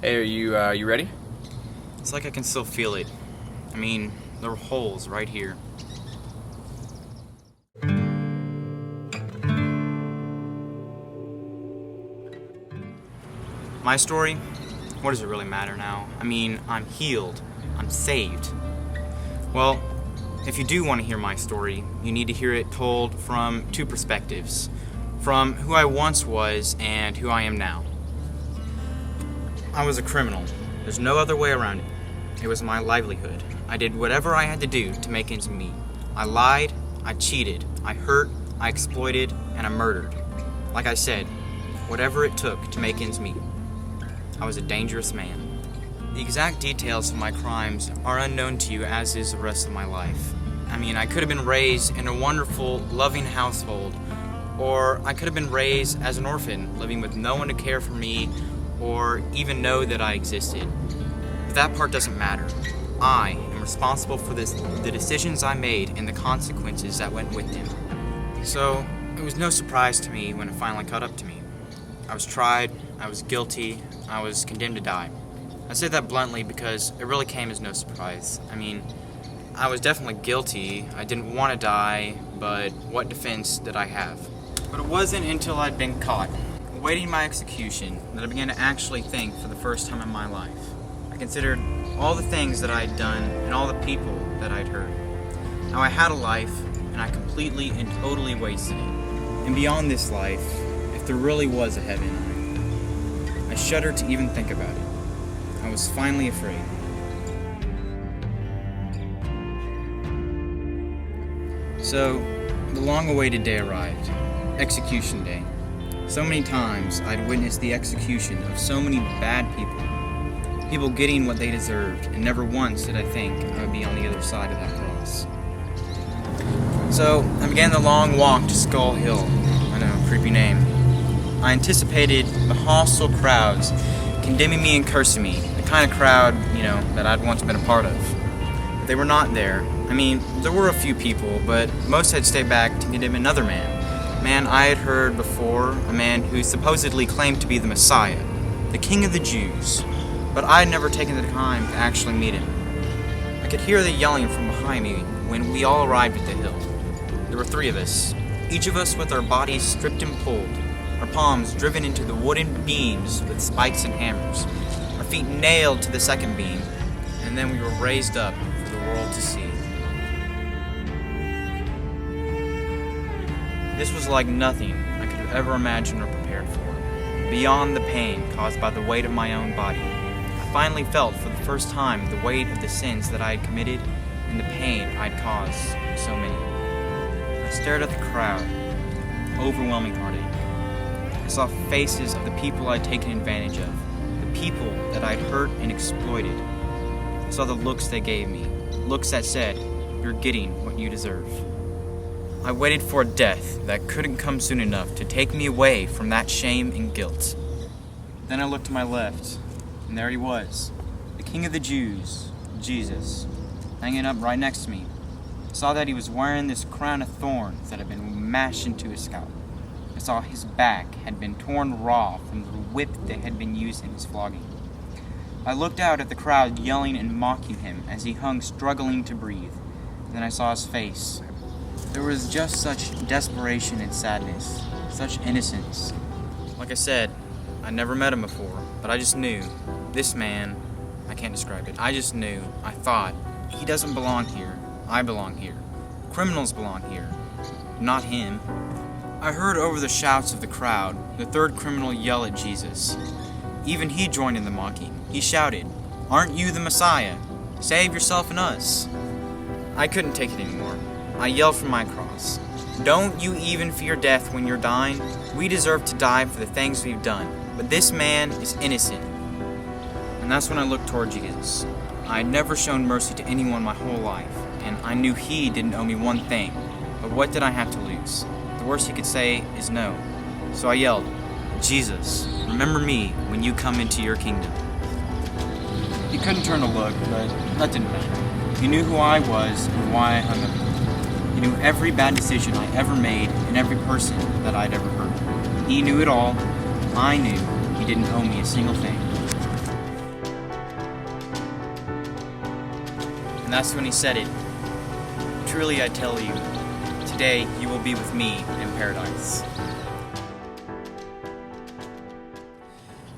Hey, are you ready? It's like I can still feel it. I mean, there were holes right here. My story? What does it really matter now? I mean, I'm healed. I'm saved. Well, if you do want to hear my story, you need to hear it told from two perspectives. From who I once was and who I am now. I was a criminal. There's no other way around it. It was my livelihood. I did whatever I had to do to make ends meet. I lied, I cheated, I hurt, I exploited, and I murdered. Like I said, whatever it took to make ends meet. I was a dangerous man. The exact details of my crimes are unknown to you, as is the rest of my life. I mean, I could have been raised in a wonderful, loving household, or I could have been raised as an orphan, living with no one to care for me or even know that I existed. But that part doesn't matter. I am responsible for the decisions I made and the consequences that went with them. So, it was no surprise to me when it finally caught up to me. I was tried, I was guilty, I was condemned to die. I say that bluntly because it really came as no surprise. I mean, I was definitely guilty, I didn't want to die, but what defense did I have? But it wasn't until I'd been caught, awaiting my execution, that I began to actually think for the first time in my life. I considered all the things that I had done and all the people that I'd hurt. How I had a life, and I completely and totally wasted it. And beyond this life, if there really was a heaven, I shuddered to even think about it. I was finally afraid. So, the long-awaited day arrived. Execution day. So many times I'd witnessed the execution of so many bad people. People getting what they deserved, and never once did I think I would be on the other side of that cross. So, I began the long walk to Skull Hill. I know, creepy name. I anticipated the hostile crowds condemning me and cursing me, the kind of crowd, that I'd once been a part of. But they were not there. I mean, there were a few people, but most had stayed back to condemn another man. A man I had heard before, a man who supposedly claimed to be the Messiah, the King of the Jews. But I had never taken the time to actually meet him. I could hear the yelling from behind me when we all arrived at the hill. There were 3 of us, each of us with our bodies stripped and pulled, our palms driven into the wooden beams with spikes and hammers, our feet nailed to the second beam, and then we were raised up for the world to see. This was like nothing I could have ever imagined or prepared for. Beyond the pain caused by the weight of my own body, I finally felt for the first time the weight of the sins that I had committed and the pain I'd caused so many. I stared at the crowd, overwhelming heartache. I saw faces of the people I'd taken advantage of, the people that I'd hurt and exploited. I saw the looks they gave me, looks that said, "You're getting what you deserve." I waited for a death that couldn't come soon enough to take me away from that shame and guilt. Then I looked to my left, and there he was, the King of the Jews, Jesus, hanging up right next to me. I saw that he was wearing this crown of thorns that had been mashed into his scalp. I saw his back had been torn raw from the whip that had been used in his flogging. I looked out at the crowd yelling and mocking him as he hung struggling to breathe. Then I saw his face. There was just such desperation and sadness, such innocence. Like I said, I never met him before, but I just knew, this man, I can't describe it, I just knew, I thought, he doesn't belong here, I belong here. Criminals belong here, not him. I heard over the shouts of the crowd, the 3rd criminal yell at Jesus. Even he joined in the mocking. He shouted, "Aren't you the Messiah? Save yourself and us." I couldn't take it anymore. I yelled from my cross, "Don't you even fear death when you're dying? We deserve to die for the things we've done, but this man is innocent." And that's when I looked toward Jesus. I had never shown mercy to anyone my whole life, and I knew he didn't owe me one thing, but what did I have to lose? The worst he could say is no. So I yelled, "Jesus, remember me when you come into your kingdom." He couldn't turn to look, but that didn't matter. He knew who I was and why I hung up. He knew every bad decision I ever made and every person that I'd ever hurt. He knew it all. I knew he didn't owe me a single thing. And that's when he said it. Truly I tell you, today you will be with me in paradise.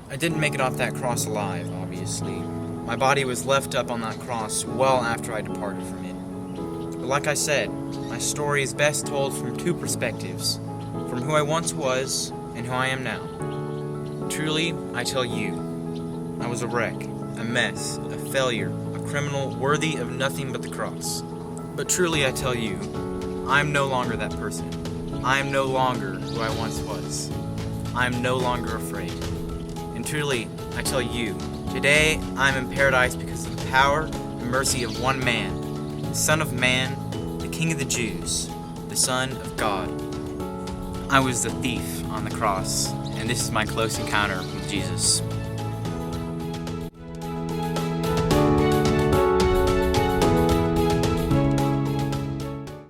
I didn't make it off that cross alive, obviously. My body was left up on that cross well after I departed from it. But like I said, my story is best told from two perspectives, from who I once was and who I am now. Truly, I tell you, I was a wreck, a mess, a failure, a criminal worthy of nothing but the cross. But truly, I tell you, I am no longer that person. I am no longer who I once was. I am no longer afraid. And truly, I tell you, today I am in paradise because of the power and mercy of one man, the Son of Man, the King of the Jews, the Son of God. I was the thief on the cross, and this is my close encounter with Jesus.